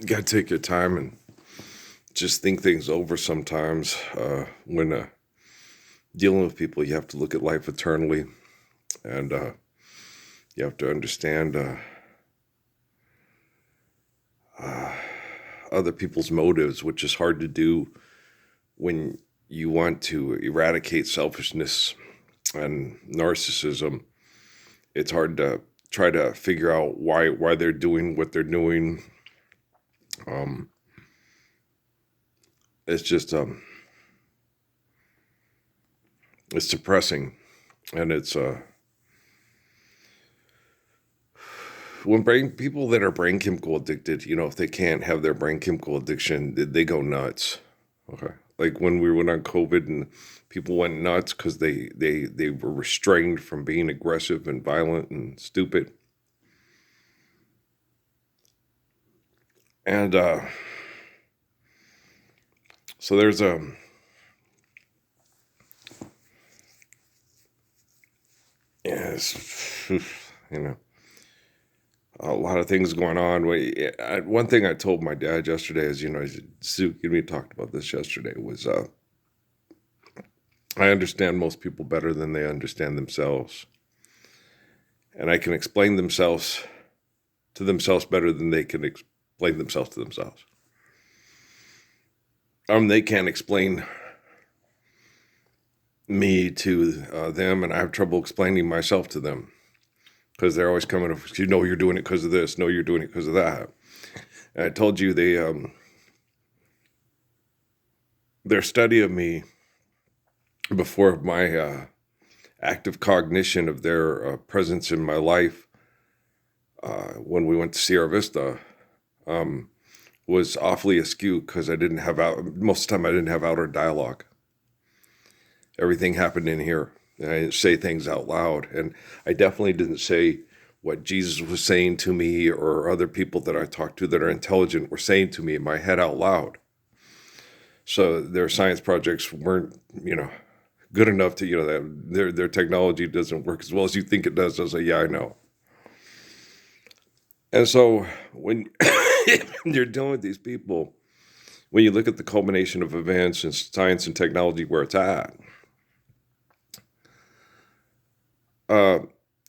You gotta take your time and just think things over sometimes. When dealing with people, you have to look at life eternally, and you have to understand uh, other people's motives, which is hard to do when you want to eradicate selfishness and narcissism. It's hard to try to figure out why they're doing what they're doing. Um, it's just it's depressing, and it's when brain people that are brain chemical addicted, if they can't have their brain chemical addiction, they go nuts. Okay, like when we went on COVID and people went nuts because they were restrained from being aggressive and violent and stupid. And so there's yes, you know, a lot of things going on. One thing I told my dad yesterday is, Sue and me talked about this yesterday, was I understand most people better than they understand themselves. And I can explain themselves to themselves better than they can explain themselves to themselves. They can't explain me to them, and I have trouble explaining myself to them because they're always coming up, you're doing it because of this. No, you're doing it because of that. And I told you their study of me before my active cognition of their presence in my life when we went to Sierra Vista was awfully askew because I didn't have most of the time I didn't have outer dialogue. Everything happened in here. And I didn't say things out loud. And I definitely didn't say what Jesus was saying to me or other people that I talked to that are intelligent were saying to me in my head out loud. So their science projects weren't, good enough to, that their technology doesn't work as well as you think it does. I was like, yeah, I know. And so when you're dealing with these people, when you look at the culmination of events and science and technology where it's at,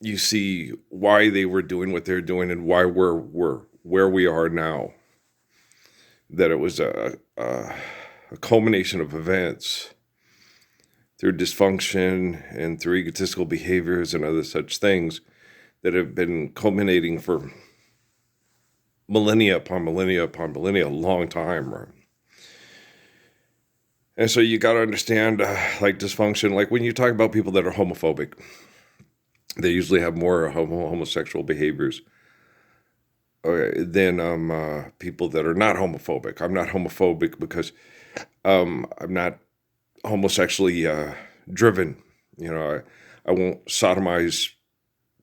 you see why they were doing what they're doing and why we're where we are now. That it was a culmination of events through dysfunction and through egotistical behaviors and other such things that have been culminating for millennia upon millennia upon millennia, a long time. Right? And so you got to understand, like dysfunction, like when you talk about people that are homophobic, they usually have more homosexual behaviors than people that are not homophobic. I'm not homophobic because I'm not homosexually driven. I won't sodomize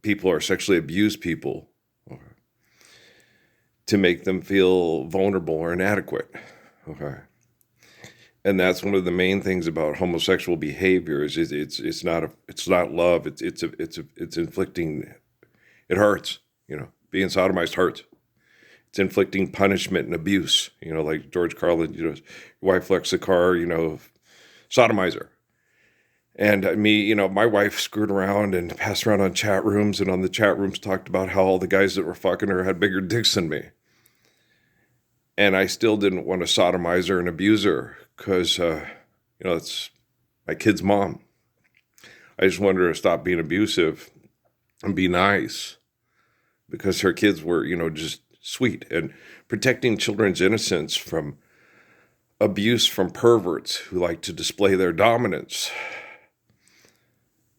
people or sexually abuse people to make them feel vulnerable or inadequate. Okay. And that's one of the main things about homosexual behavior is it's not love. It's inflicting. It hurts. Being sodomized hurts. It's inflicting punishment and abuse. Like George Carlin. Your wife flex the car. Sodomize her. And me, my wife screwed around and passed around on chat rooms, and on the chat rooms talked about how all the guys that were fucking her had bigger dicks than me. And I still didn't want to sodomize her and abuse her because, it's my kid's mom. I just wanted her to stop being abusive and be nice because her kids were, just sweet. And protecting children's innocence from abuse from perverts who like to display their dominance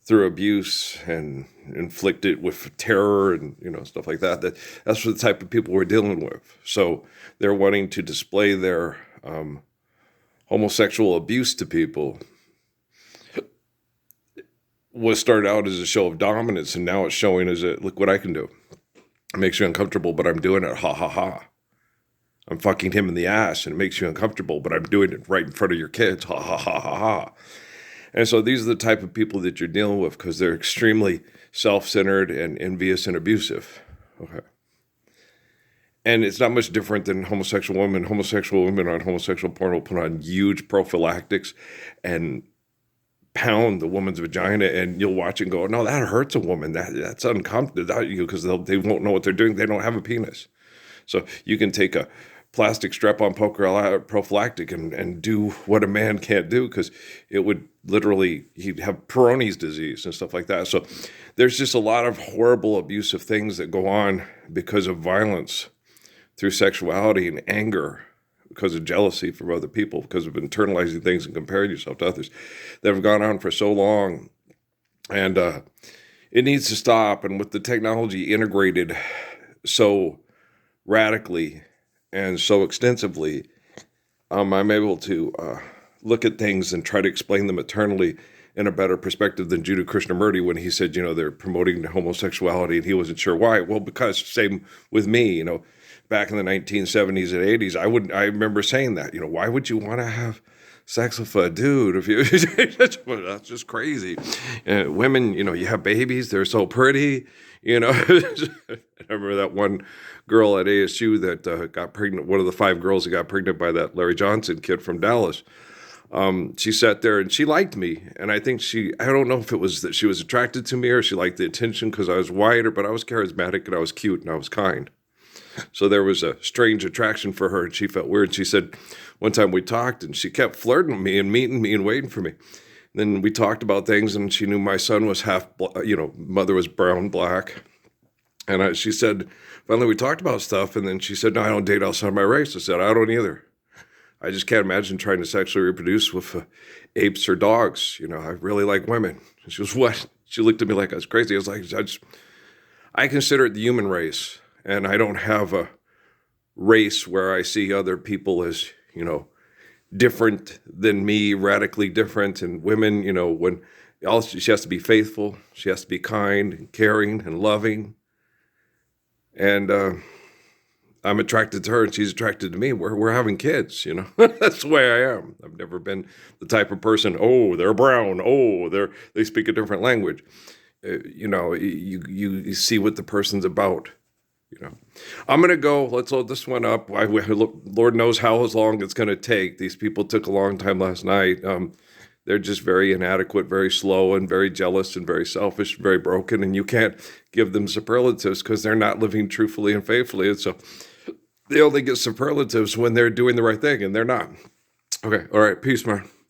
through abuse and inflict it with terror and stuff like that. That's the type of people we're dealing with. So they're wanting to display their homosexual abuse to people. Was started out as a show of dominance, and now it's showing as look what I can do. It makes you uncomfortable, but I'm doing it. Ha ha ha. I'm fucking him in the ass, and it makes you uncomfortable, but I'm doing it right in front of your kids. Ha ha ha ha ha. And so these are the type of people that you're dealing with because they're extremely self-centered and envious and abusive. Okay. And it's not much different than homosexual women. Homosexual women on homosexual porn will put on huge prophylactics and pound the woman's vagina, and you'll watch it and go, no, that hurts a woman. That's uncomfortable because they won't know what they're doing. They don't have a penis. So you can take a plastic strap-on prophylactic and do what a man can't do, because it would literally, he'd have Peyronie's disease and stuff like that. So there's just a lot of horrible abusive things that go on because of violence through sexuality and anger, because of jealousy from other people, because of internalizing things and comparing yourself to others, that have gone on for so long. And it needs to stop. And with the technology integrated so radically and so extensively, I'm able to look at things and try to explain them eternally in a better perspective than Judah Krishnamurti when he said, they're promoting homosexuality and he wasn't sure why. Well, because same with me, back in the 1970s and 80s, I remember saying that, why would you want to have sex with a dude if you, that's just crazy. Women, you have babies, they're so pretty, I remember that one girl at ASU that got pregnant, one of the 5 girls that got pregnant by that Larry Johnson kid from Dallas. She sat there and she liked me. And I think I don't know if it was that she was attracted to me or she liked the attention because I was white, but I was charismatic and I was cute and I was kind. So there was a strange attraction for her, and she felt weird. She said one time we talked, and she kept flirting with me and meeting me and waiting for me. Then we talked about things, and she knew my son was half, mother was brown, black. And she said, finally we talked about stuff, and then she said, no, I don't date outside my race. I said, I don't either. I just can't imagine trying to sexually reproduce with apes or dogs. I really like women. She was, what? She looked at me like I was crazy. I was like, I consider it the human race. And I don't have a race where I see other people as, different than me, radically different. And women, she has to be faithful. She has to be kind and caring and loving. And I'm attracted to her and she's attracted to me. We're having kids, That's the way I am. I've never been the type of person, oh, they're brown. Oh, they speak a different language. You see what the person's about. I'm going to go. Let's load this one up. Lord knows how long it's going to take. These people took a long time last night. They're just very inadequate, very slow, and very jealous, and very selfish, very broken. And you can't give them superlatives because they're not living truthfully and faithfully. And so they only get superlatives when they're doing the right thing, and they're not. Okay. All right. Peace, man.